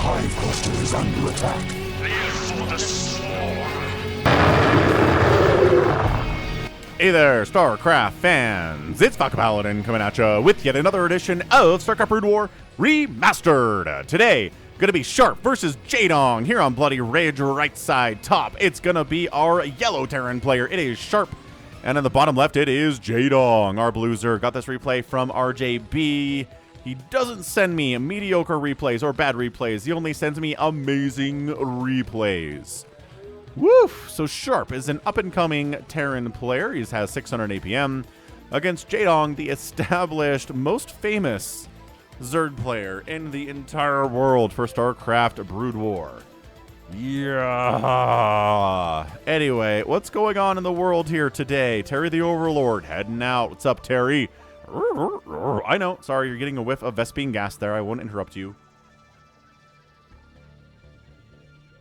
hive cluster is under attack. For the swarm. Hey there, StarCraft fans! It's Falcon Paladin coming at you with yet another edition of StarCraft Brood War Remastered. Today, gonna be Sharp versus Jaedong here on Bloody Rage right side top. It's gonna be our yellow Terran player. It is Sharp. And on the bottom left, it is Jaedong, our blueser. Got this replay from RJB. He doesn't send me mediocre replays or bad replays. He only sends me amazing replays. Woof! So Sharp is an up-and-coming Terran player. He has 600 APM against Jaedong, the established, most famous Zerg player in the entire world for StarCraft Brood War. Yeah. Anyway, what's going on in the world here today? Terry the Overlord heading out. What's up, Terry? I know. Sorry, you're getting a whiff of Vespene gas there. I won't interrupt you.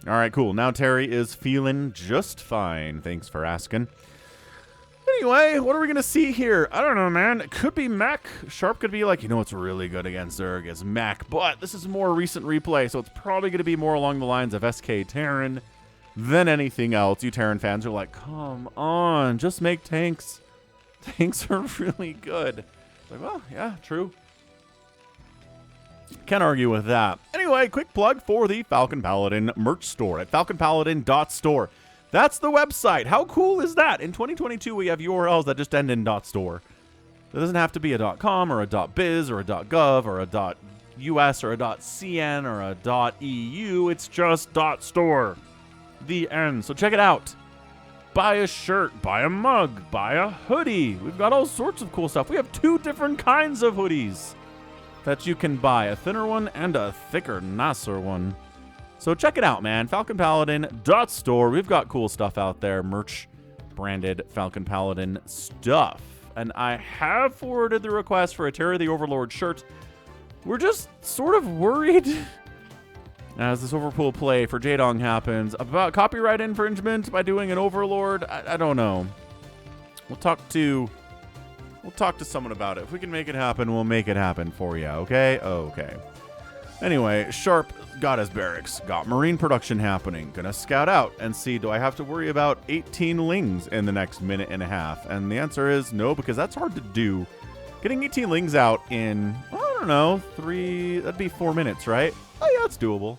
All right, cool. Now Terry is feeling just fine. Thanks for asking. Anyway, what are we going to see here? I don't know, man. It could be mech. Sharp could be like, you know what's really good against Zerg is mech, but this is a more recent replay, so it's probably going to be more along the lines of SK Terran than anything else. You Terran fans are like, come on, just make tanks. Tanks are really good. It's like, well, yeah, true. Can't argue with that. Anyway, quick plug for the Falcon Paladin merch store at falconpaladin.store. That's the website. How cool is that? In 2022, we have URLs that just end in .store. It doesn't have to be a .com or a .biz or a .gov or a .us or a .cn or a .eu. It's just .store. The end. So check it out. Buy a shirt, buy a mug, buy a hoodie. We've got all sorts of cool stuff. We have 2 different kinds of hoodies that you can buy, a thinner one and a thicker, nicer one. So check it out, man. FalconPaladin.store. We've got cool stuff out there. Merch branded Falcon Paladin stuff. And I have forwarded the request for a Terry the Overlord shirt. We're just sort of worried as this overpool play for Jaedong happens about copyright infringement by doing an Overlord. I don't know. We'll talk to someone about it. If we can make it happen, we'll make it happen for you, okay? Okay. Anyway, Sharp got his barracks, got marine production happening, gonna scout out and see, do I have to worry about 18 lings in the next minute and a half? And the answer is no, because that's hard to do. Getting 18 lings out in, I don't know, that'd be 4 minutes, right? Oh yeah, it's doable.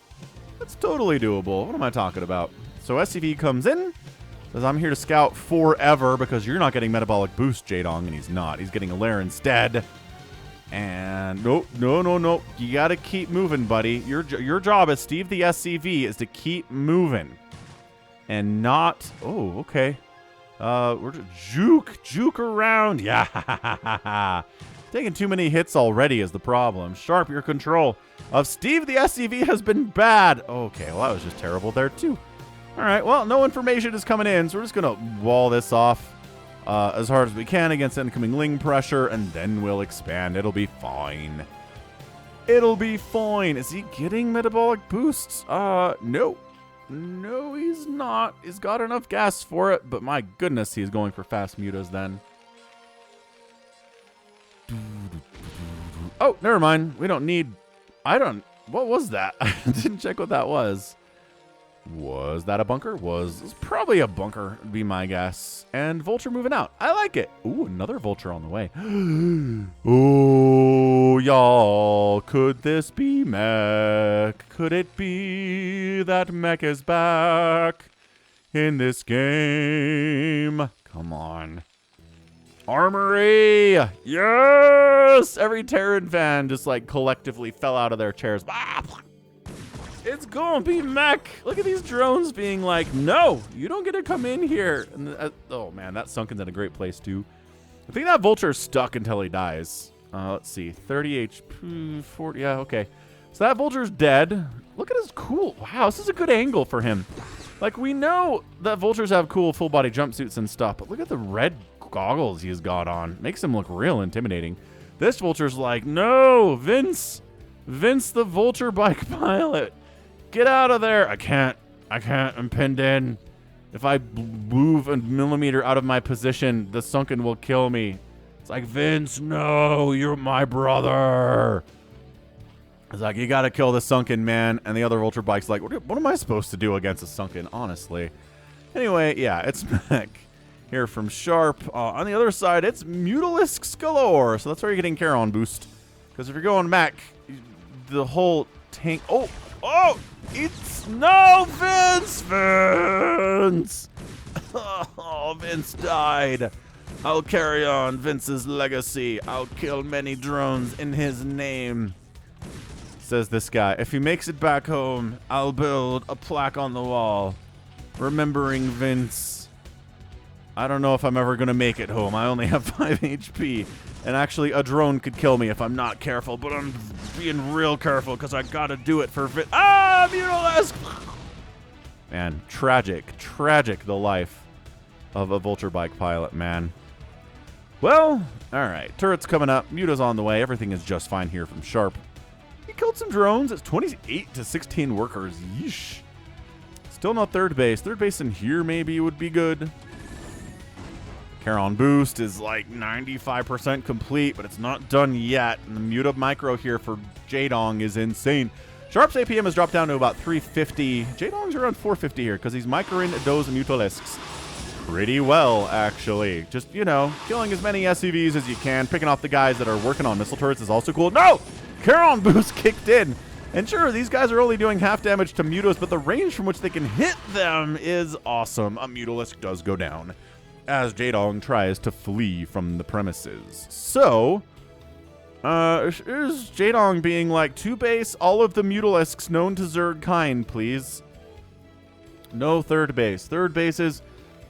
That's totally doable. What am I talking about? So SCV comes in, says I'm here to scout forever because you're not getting metabolic boost, Jaedong, and he's not. He's getting a lair instead. And no. You got to keep moving, buddy. Your job as Steve the SCV is to keep moving. And not... Oh, okay. We're just juke around. Yeah. Taking too many hits already is the problem. Sharp, your control of Steve the SCV has been bad. Okay, well, that was just terrible there, too. All right, well, no information is coming in, so we're just going to wall this off as hard as we can against incoming ling pressure, and then we'll expand. It'll be fine. It'll be fine. Is he getting metabolic boosts? No. No, he's not. He's got enough gas for it, but my goodness, he's going for fast mutas then. Oh, never mind. We don't need... What was that? I didn't check what that was. Was that a bunker? It's probably a bunker, would be my guess. And Vulture moving out. I like it. Ooh, another Vulture on the way. Oh, y'all. Could this be mech? Could it be that mech is back in this game? Come on. Armory! Yes! Every Terran fan just like collectively fell out of their chairs. It's gonna be mech. Look at these drones being like, no, you don't get to come in here. And oh man, that Sunken's in a great place too. I think that Vulture's stuck until he dies. Let's see, 30 HP, 40, yeah, okay. So that Vulture's dead. Look at his cool, wow, this is a good angle for him. Like, we know that Vultures have cool full body jumpsuits and stuff, but look at the red goggles he's got on. Makes him look real intimidating. This Vulture's like, no, Vince the Vulture bike pilot. Get out of there. I can't. I'm pinned in. If I move a millimeter out of my position, the Sunken will kill me. It's like, Vince, no, you're my brother. He's like, you gotta kill the sunken man. And the other Vulture Bike's like, what am I supposed to do against a sunken, honestly? Anyway, yeah, it's Mech here from Sharp. On the other side, it's Mutalisks galore. So that's where you're getting Charon boost. Because if you're going Mech, the whole tank... Oh, it's... No, Vince! Vince! Oh, Vince died. I'll carry on Vince's legacy. I'll kill many drones in his name. Says this guy. If he makes it back home, I'll build a plaque on the wall. Remembering Vince. I don't know if I'm ever going to make it home. I only have 5 HP. And actually, a drone could kill me if I'm not careful. But I'm being real careful because I got to do it for Vince. Ah, Mutalisk! Man, tragic, the life of a Vulture Bike pilot, man. Well, all right. Turret's coming up. Muta's on the way. Everything is just fine here from Sharp. He killed some drones. It's 28 to 16 workers. Yeesh. Still not third base. Third base in here maybe would be good. Charon boost is like 95% complete, but it's not done yet. And the Muta micro here for Jaedong is insane. Sharp's APM has dropped down to about 350. Jaedong's around 450 here because he's microing those Mutalisks pretty well, actually. Just, you know, killing as many SCVs as you can. Picking off the guys that are working on missile turrets is also cool. No! Charon boost kicked in. And sure, these guys are only doing half damage to Mutas, but the range from which they can hit them is awesome. A Mutalisk does go down as Jaedong tries to flee from the premises. So, is Jaedong being like, to base all of the Mutalisks known to Zerg kind, please? No third base. Third bases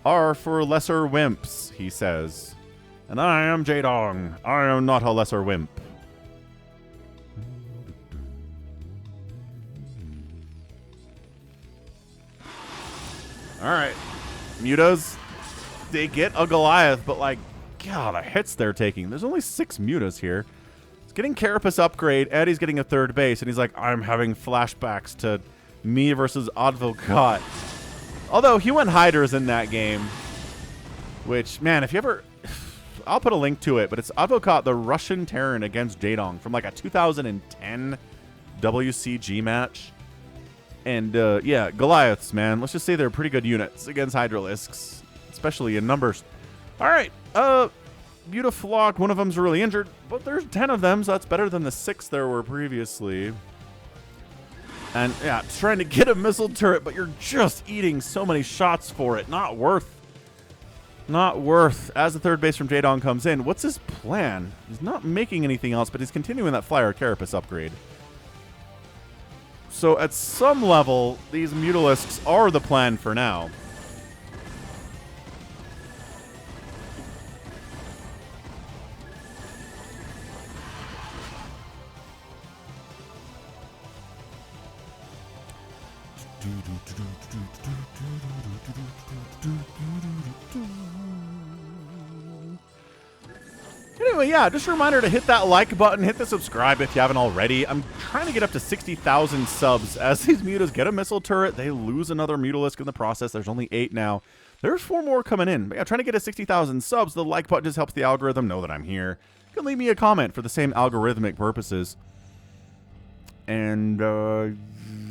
are for lesser wimps, he says. And I am Jaedong. I am not a lesser wimp. All right. Mutas, they get a Goliath, but like, God, the hits they're taking. There's only 6 Mutas here. He's getting Carapace upgrade, and he's getting a third base, and he's like, I'm having flashbacks to me versus Advocat. Although, he went Hydras in that game, which, man, if you ever... I'll put a link to it, but it's Advocat, the Russian Terran against Jaedong from like a 2010 WCG match. And, yeah, Goliaths, man. Let's just say they're pretty good units against Hydralisks, especially in numbers. All right, Mutaflock, one of them's really injured, but there's 10 of them, so that's better than the 6 there were previously. And, yeah, trying to get a missile turret, but you're just eating so many shots for it. Not worth. Not worth. As the third base from Jaedong comes in, what's his plan? He's not making anything else, but he's continuing that Flyer Carapace upgrade. So at some level, these Mutalisks are the plan for now. Anyway, yeah, just a reminder to hit that like button, hit the subscribe if you haven't already. I'm trying to get up to 60,000 subs. As these Mutas get a missile turret, they lose another Mutalisk in the process. There's only 8 now. There's 4 more coming in. But yeah, trying to get to 60,000 subs. The like button just helps the algorithm know that I'm here. You can leave me a comment for the same algorithmic purposes. And,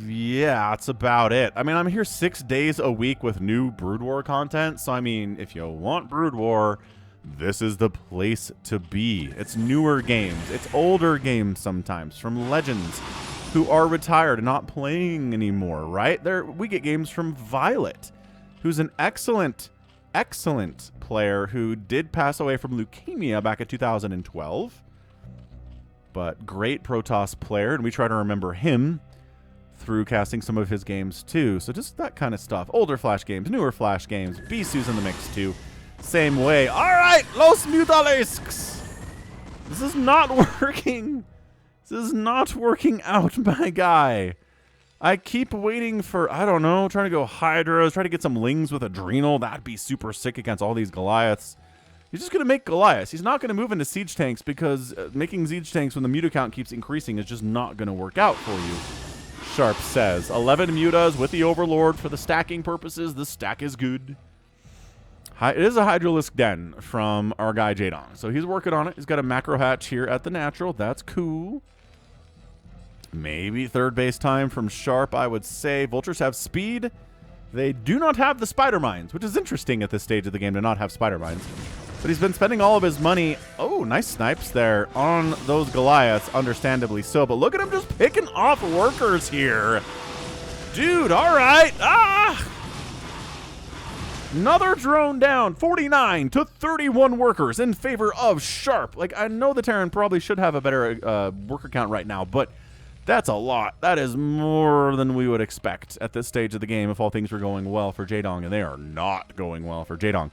yeah, that's about it. I mean, I'm here 6 days a week with new Brood War content. So, I mean, if you want Brood War, this is the place to be. It's newer games. It's older games sometimes from legends who are retired and not playing anymore, right? We get games from Violet, who's an excellent, excellent player who did pass away from leukemia back in 2012. But great Protoss player, and we try to remember him through casting some of his games too. So just that kind of stuff. Older Flash games, newer Flash games. Bisu's in the mix too. Same way. All right, Los Mutalisks. This is not working. This is not working out, my guy. I keep waiting for, I don't know, trying to go Hydras, try to get some Lings with Adrenal. That'd be super sick against all these Goliaths. He's just going to make Goliaths. He's not going to move into Siege Tanks because making Siege Tanks when the Muta count keeps increasing is just not going to work out for you. Sharp says, 11 Mutas with the Overlord for the stacking purposes. The stack is good. It is a Hydralisk Den from our guy Jaedong. So he's working on it. He's got a macro hatch here at the natural. That's cool. maybe third base time from Sharp, I would say. Vultures have speed. They do not have the spider mines, which is interesting at this stage of the game to not have spider mines. But he's been spending all of his money. Oh, nice snipes there on those Goliaths, understandably so. But look at him just picking off workers here. Dude, all right. Ah! Another drone down, 49 to 31 workers in favor of Sharp. Like, I know the Terran probably should have a better worker count right now, but that's a lot. That is more than we would expect at this stage of the game if all things were going well for Jaedong, and they are not going well for Jaedong.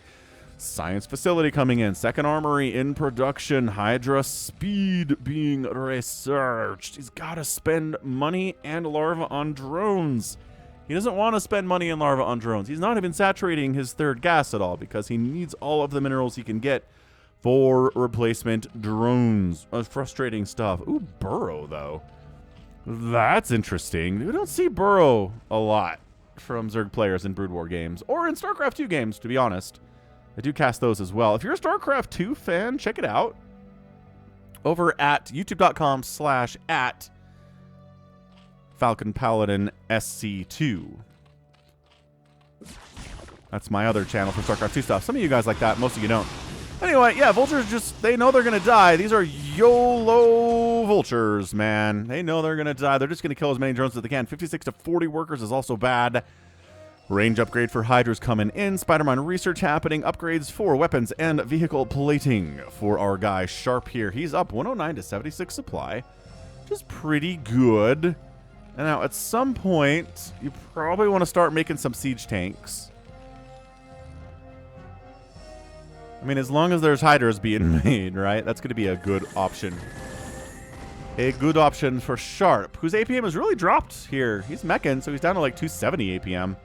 Science facility coming in. Second armory in production. Hydra speed being researched. He's got to spend money and larva on drones. He doesn't want to spend money and larva on drones. He's not even saturating his third gas at all because he needs all of the minerals he can get for replacement drones. Frustrating stuff. Ooh, Burrow, though. That's interesting. We don't see Burrow a lot from Zerg players in Brood War games or in StarCraft 2 games, to be honest. I do cast those as well. If you're a StarCraft 2 fan, check it out over at youtube.com/@ Falcon Paladin SC2. That's my other channel for StarCraft 2 stuff. Some of you guys like that. Most of you don't. Anyway, yeah, Vultures just, they know they're going to die. These are YOLO Vultures, man. They know they're going to die. They're just going to kill as many drones as they can. 56 to 40 workers is also bad. Range upgrade for Hydras coming in. Spider-Man research happening. Upgrades for weapons and vehicle plating for our guy Sharp here. He's up 109 to 76 supply, which is pretty good. And now at some point, you probably want to start making some siege tanks. I mean, as long as there's Hydras being made, right? That's going to be a good option. A good option for Sharp, whose APM has really dropped here. He's meching, so he's down to like 270 APM.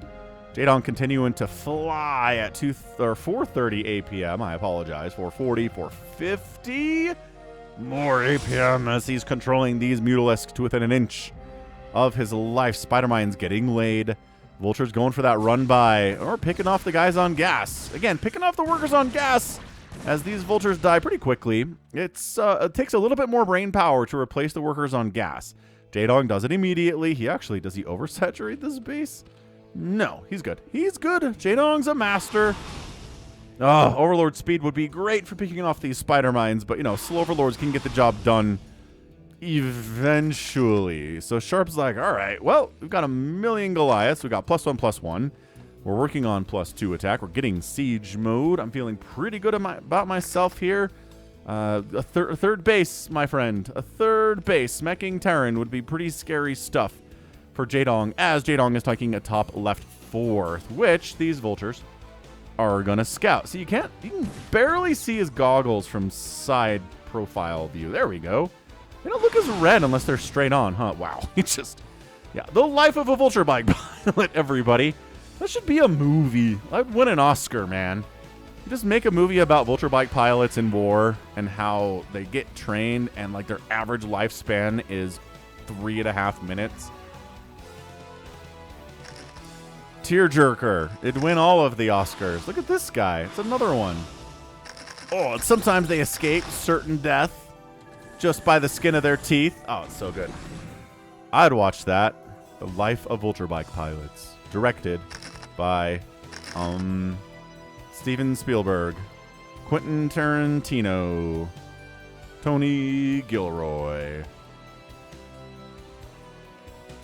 Jaedong continuing to fly at 430 APM. I apologize. 440, 450. More APM as he's controlling these Mutalisks to within an inch of his life. Spider-Mine's getting laid. Vulture's going for that run by, or picking off the guys on gas. Again, picking off the workers on gas as these Vultures die pretty quickly. It takes a little bit more brain power to replace the workers on gas. Jaedong does it immediately. Does he oversaturate this base? No, he's good. He's good. Jaedong's a master. Oh, Overlord speed would be great for picking off these spider mines, but, you know, slow Overlords can get the job done eventually. So Sharp's like, all right, well, we've got 1,000,000 Goliaths. We got +1/+1. We're working on +2 attack. We're getting siege mode. I'm feeling pretty good about myself here. A third base, my friend. A third base. Meching Terran would be pretty scary stuff for Jaedong, as Jaedong is taking a top left fourth, which these Vultures are going to scout. So you can barely see his goggles from side profile view. There we go. They don't look as red unless they're straight on, huh? Wow. He just, yeah, the life of a Vulture bike pilot, everybody. That should be a movie. I'd win an Oscar, man. You just make a movie about Vulture bike pilots in war and how they get trained and like their average lifespan is 3.5 minutes. Tearjerker. It'd win all of the Oscars. Look at this guy. It's another one. Oh, and sometimes they escape certain death just by the skin of their teeth. Oh, it's so good. I'd watch that. The Life of Vulture Bike Pilots. Directed by Steven Spielberg, Quentin Tarantino, Tony Gilroy.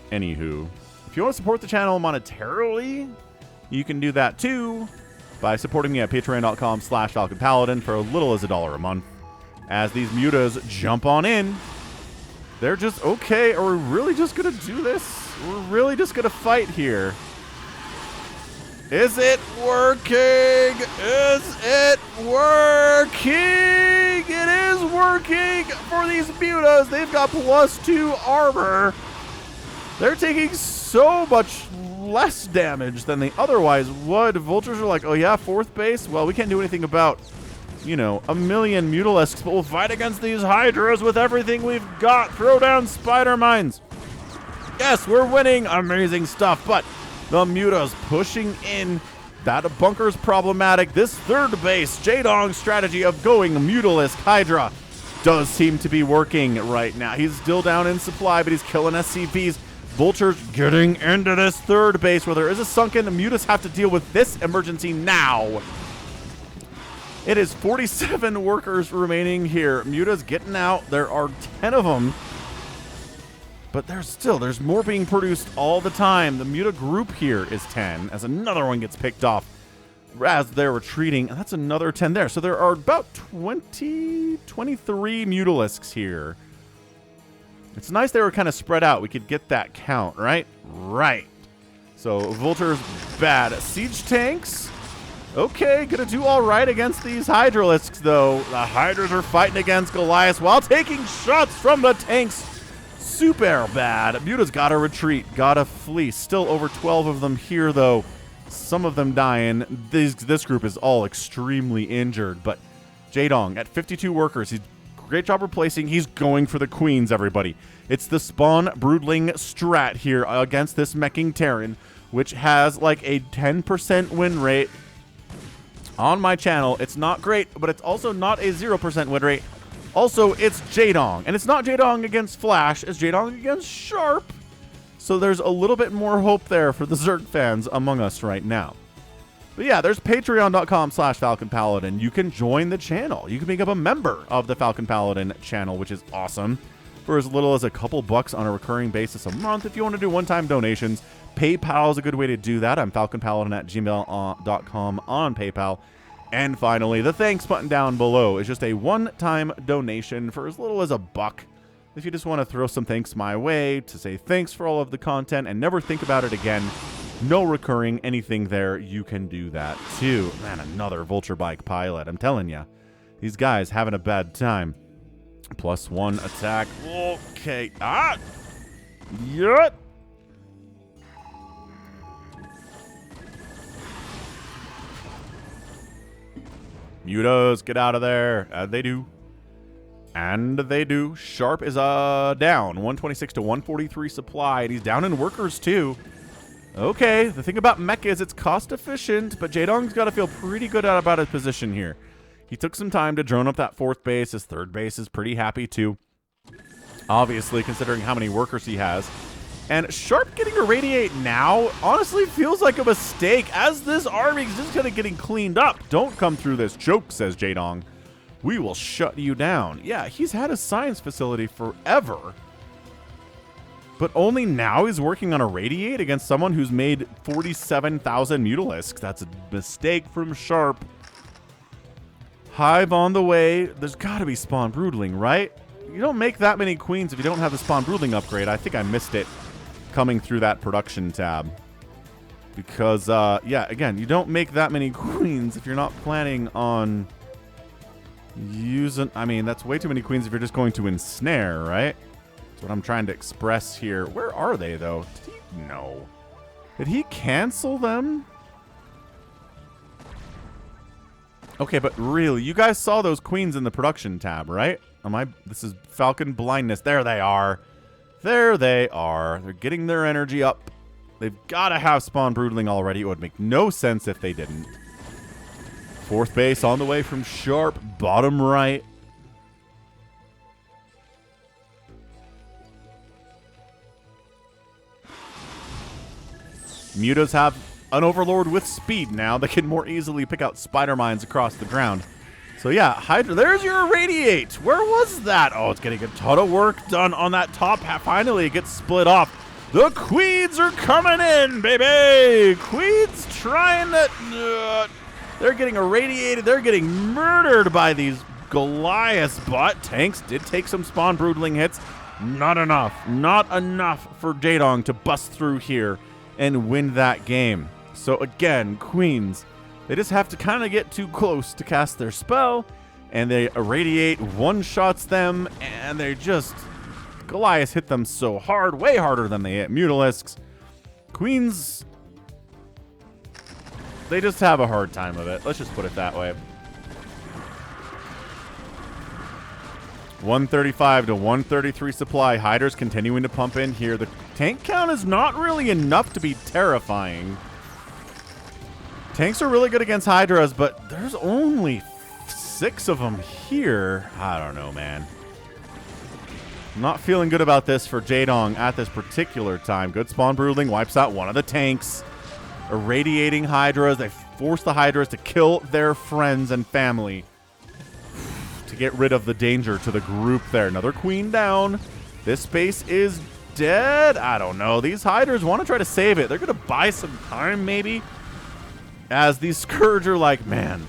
Anywho. If you want to support the channel monetarily, you can do that too by supporting me at patreon.com/Falcon Paladin for as little as $1 a month. As these mutas jump on in, they're just, okay, are we really just going to do this? We're really just going to fight here. Is it working? Is it working? It is working for these mutas. They've got +2 armor. They're taking so much less damage than they otherwise would. Vultures are like, oh yeah, fourth base? Well, we can't do anything about, you know, 1,000,000 Mutalisks, but we'll fight against these Hydras with everything we've got. Throw down spider mines. Yes, we're winning. Amazing stuff, but the Mutas pushing in. That bunker's problematic. This third base, Jaedong's strategy of going Mutalisk Hydra does seem to be working right now. He's still down in supply, but he's killing SCVs. Vulture's getting into this third base where there is a sunken. The Mutas have to deal with this emergency now. It is 47 workers remaining here. Muta's getting out. There are 10 of them. But there's more being produced all the time. The Muta group here is 10 as another one gets picked off as they're retreating. And that's another 10 there. So there are about 23 Mutalisks here. It's nice they were kind of spread out. We could get that count, right? Right. So Vulture's bad. Siege tanks. Okay, gonna do all right against these Hydralisks, though. The Hydras are fighting against Goliath while taking shots from the tanks. Super bad. Muta's gotta retreat, gotta flee. Still over 12 of them here, though. Some of them dying. This group is all extremely injured, but Jaedong at 52 workers. He's great job replacing. He's going for the queens, everybody. It's the spawn broodling strat here against this meching Terran, which has like a 10% win rate. On my channel, it's not great, but it's also not a 0% win rate. Also, it's Jaedong, and it's not Jaedong against Flash, it's Jaedong against Sharp. So there's a little bit more hope there for the Zerg fans among us right now. But yeah, there's patreon.com/Falcon Paladin. You can join the channel. You can become a member of the Falcon Paladin channel, which is awesome. For as little as a couple bucks on a recurring basis a month. If you want to do one-time donations, PayPal is a good way to do that. I'm falconpaladin@gmail.com on PayPal. And finally, the thanks button down below is just a one-time donation for as little as $1. If you just want to throw some thanks my way to say thanks for all of the content and never think about it again, no recurring anything there, you can do that too. Man, another Vulture Bike pilot. I'm telling you, these guys having a bad time. +1 attack. Okay. Ah! Yet. Mutas, get out of there. They do. And they do. Sharp is down. 126 to 143 supply. And he's down in workers, too. Okay, the thing about Mech is it's cost efficient, but Jaedong's got to feel pretty good about his position here. He took some time to drone up that fourth base. His third base is pretty happy, too. Obviously, considering how many workers he has. And Sharp getting irradiate now honestly feels like a mistake, as this army is just kind of getting cleaned up. Don't come through this choke, says Jaedong. We will shut you down. Yeah, he's had a science facility forever. But only now he's working on irradiate against someone who's made 47,000 Mutalisks. That's a mistake from Sharp. Hive on the way. There's got to be spawn broodling, right? You don't make that many queens if you don't have the spawn broodling upgrade. I think I missed it coming through that production tab. Because, yeah, again, you don't make that many queens if you're not planning on using... I mean, that's way too many queens if you're just going to ensnare, right? That's what I'm trying to express here. Where are they, though? Did he... No. Did he cancel them? Okay, but really, you guys saw those queens in the production tab, right? This is Falcon blindness. There they are. There they are. They're getting their energy up. They've got to have spawn broodling already. It would make no sense if they didn't. Fourth base on the way from Sharp. Bottom right. Mutas have an Overlord with speed now. They can more easily pick out spider mines across the ground. So yeah, Hydra, there's your irradiate. Where was that? Oh, it's getting a ton of work done on that top half. Finally, it gets split off. The Queens are coming in, baby. Queens trying to... they're getting irradiated. They're getting murdered by these Goliaths. But tanks did take some spawn broodling hits. Not enough. Not enough for Jaedong to bust through here and win that game. So again, Queens... they just have to kind of get too close to cast their spell, and they irradiate, one-shots them, and they just... Goliath hit them so hard, way harder than they hit Mutalisks. Queens... they just have a hard time of it. Let's just put it that way. 135 to 133 supply. Hydras continuing to pump in here. The tank count is not really enough to be terrifying. Tanks are really good against Hydras, but there's only 6 of them here. I don't know, man. I'm not feeling good about this for Jaedong at this particular time. Good spawn broodling wipes out one of the tanks. Irradiating Hydras. They force the Hydras to kill their friends and family to get rid of the danger to the group there. Another queen down. This space is dead. I don't know. These Hydras want to try to save it. They're going to buy some time, maybe. As these Scourge are like, man,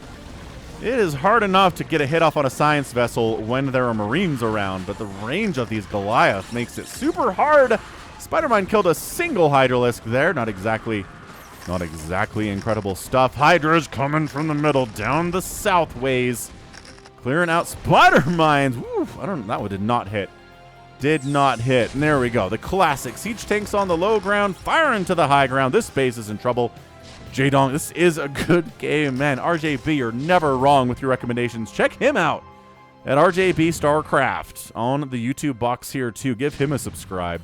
it is hard enough to get a hit off on a science vessel when there are Marines around, but the range of these Goliath makes it super hard. Spider-Man killed a single Hydralisk there. Not exactly incredible stuff. Hydras coming from the middle, down the south ways. Clearing out Spider Mines. Woo, that one did not hit. Did not hit. And there we go. The classic siege tanks on the low ground, firing to the high ground. This base is in trouble. Jaedong, this is a good game, man. RJB, you're never wrong with your recommendations. Check him out at RJB StarCraft on the YouTube box here too. Give him a subscribe.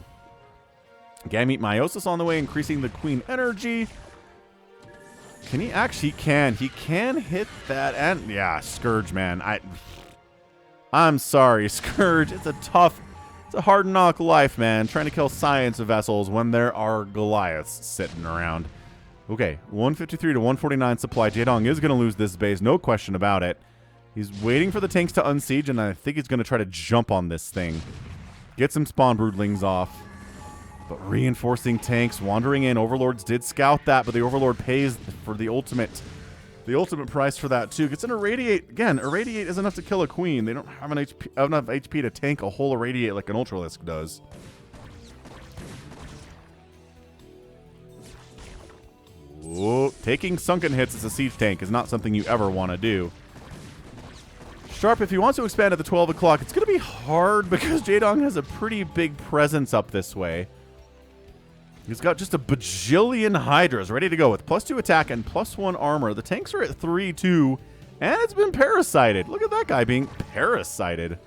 Gamete Meiosis on the way, increasing the queen energy. Can he actually? He can hit that, and yeah, Scourge, man. I'm sorry, Scourge. It's a hard knock life, man. Trying to kill science vessels when there are Goliaths sitting around. Okay, 153 to 149 supply. Jaedong is going to lose this base, no question about it. He's waiting for the tanks to unsiege, and I think he's going to try to jump on this thing. Get some spawn broodlings off. But reinforcing tanks, wandering in. Overlords did scout that, but the Overlord pays for the ultimate price for that too. Gets an Irradiate. Again, Irradiate is enough to kill a queen. They don't have enough HP to tank a whole Irradiate like an Ultralisk does. Whoa. Taking sunken hits as a siege tank is not something you ever want to do. Sharp, if he wants to expand at the 12 o'clock, it's going to be hard because Jaedong has a pretty big presence up this way. He's got just a bajillion Hydras ready to go with +2 attack and +1 armor. The tanks are at 3-2, and it's been parasited. Look at that guy being parasited. I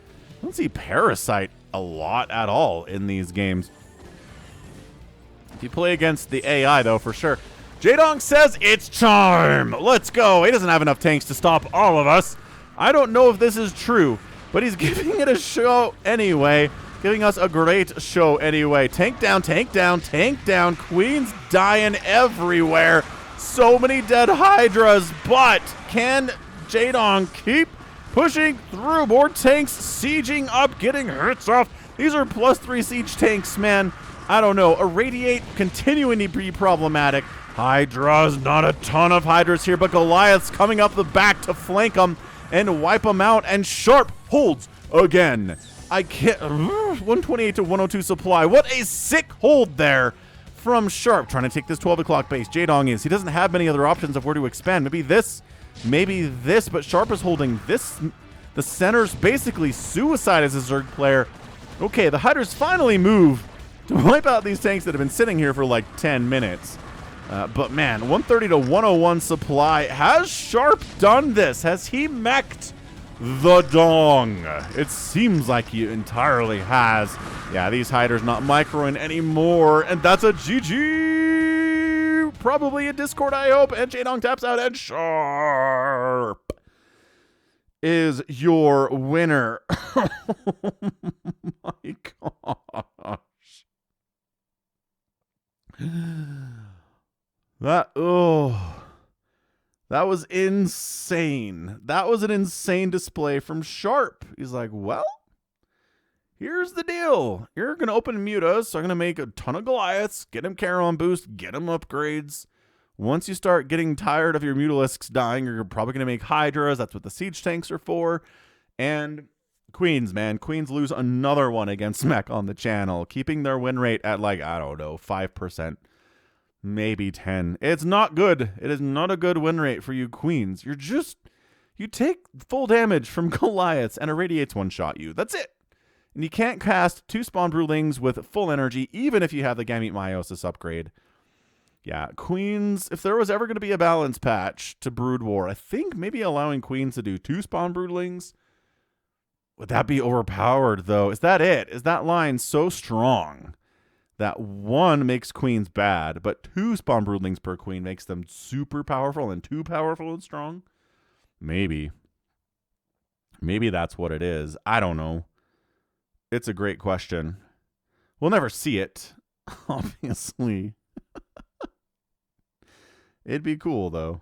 don't see parasite a lot at all in these games. If you play against the AI, though, for sure. Jaedong says it's charm. Let's go. He doesn't have enough tanks to stop all of us. I don't know if this is true, but he's giving it a show anyway. Giving us a great show anyway. Tank down, tank down, tank down. Queens dying everywhere. So many dead Hydras, but can Jaedong keep pushing through? More tanks sieging up, getting hits off. These are +3 siege tanks, man. I don't know. Irradiate continuing to be problematic. Hydras, not a ton of Hydras here, but Goliaths coming up the back to flank them and wipe them out. And Sharp holds again. I can't. 128 to 102 supply. What a sick hold there from Sharp. Trying to take this 12 o'clock base. Jaedong is. He doesn't have many other options of where to expand. Maybe this, but Sharp is holding this. The center's basically suicide as a Zerg player. Okay, the Hydras finally move to wipe out these tanks that have been sitting here for like 10 minutes. But man, 130 to 101 supply. Has Sharp done this? Has he mech'd the Dong? It seems like he entirely has. Yeah, these Hydras not microing anymore, and that's a GG. Probably a Discord, I hope. And Jaedong taps out, and Sharp is your winner. Oh my gosh. That was insane. That was an insane display from Sharp. He's like, well, here's the deal. You're going to open Mutas, so I'm going to make a ton of Goliaths, get him Charon boost, get him upgrades. Once you start getting tired of your Mutalisks dying, you're probably going to make Hydras. That's what the siege tanks are for. And Queens, man. Queens lose another one against Mech on the channel, keeping their win rate at like, I don't know, 5%. Maybe 10. It's not good. It is not a good win rate for you Queens. You take full damage from Goliaths and Irradiates one-shot you. That's it. And you can't cast 2 Spawn Broodlings with full energy, even if you have the Gamete Meiosis upgrade. Yeah, Queens, if there was ever going to be a balance patch to Brood War, I think maybe allowing Queens to do 2 Spawn Broodlings. Would that be overpowered, though? Is that it? Is that line so strong that 1 makes Queens bad, but 2 Spawn Broodlings per Queen makes them super powerful and too powerful and strong? Maybe. Maybe that's what it is. I don't know. It's a great question. We'll never see it, obviously. It'd be cool, though.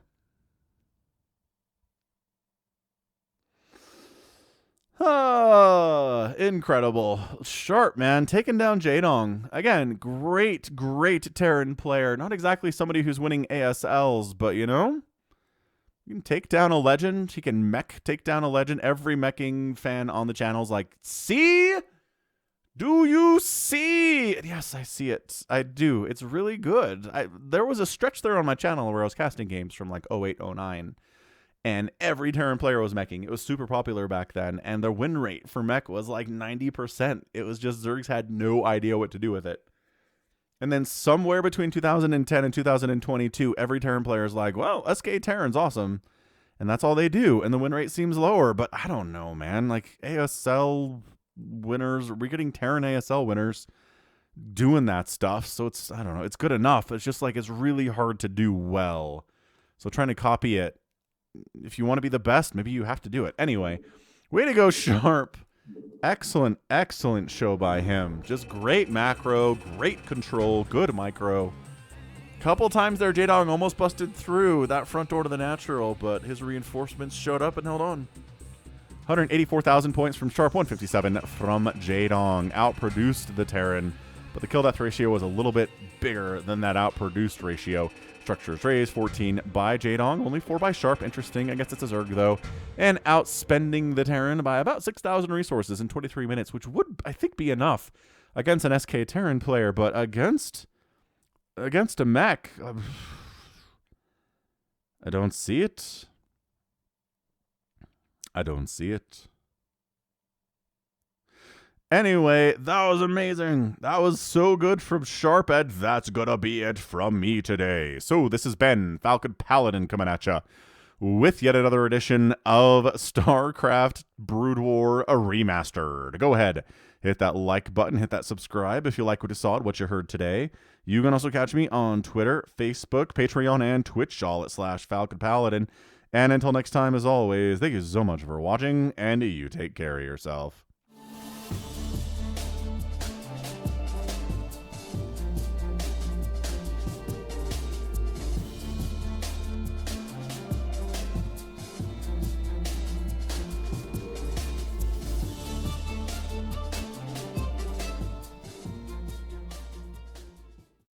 Ah, incredible. Sharp, man. Taking down Jaedong. Again, great Terran player. Not exactly somebody who's winning ASLs, but, you know, you can take down a legend. He can take down a legend. Every meching fan on the channel is like, see? Do you see? Yes, I see it. I do. It's really good. There was a stretch there on my channel where I was casting games from like 08, 09. And every Terran player was meching. It was super popular back then. And the win rate for mech was like 90%. It was just Zergs had no idea what to do with it. And then somewhere between 2010 and 2022, every Terran player is like, well, SK Terran's awesome. And that's all they do. And the win rate seems lower. But I don't know, man. Like ASL winners, we're getting Terran ASL winners doing that stuff. So it's, I don't know, it's good enough. It's just like it's really hard to do well. So trying to copy it, if you want to be the best, maybe you have to do it. Anyway, way to go, Sharp. Excellent show by him. Just great macro, great control, good micro. Couple times there, Jaedong almost busted through that front door to the natural, but his reinforcements showed up and held on. 184,000 points from Sharp, 157 from Jaedong. Outproduced the Terran, but the kill-death ratio was a little bit bigger than that outproduced ratio. Structures raised, 14 by Jaedong, only 4 by Sharp. Interesting. I guess it's a Zerg, though. And outspending the Terran by about 6,000 resources in 23 minutes, which would, I think, be enough against an SK Terran player. But against a mech, I don't see it. I don't see it. Anyway, that was amazing. That was so good from Sharp, and that's gonna be it from me today. So this has been Falcon Paladin coming at ya with yet another edition of StarCraft Brood War Remastered. Go ahead, hit that like button, hit that subscribe if you like what you saw, what you heard today. You can also catch me on Twitter, Facebook, Patreon, and Twitch, all at /Falcon Paladin. And until next time, as always, thank you so much for watching, and you take care of yourself.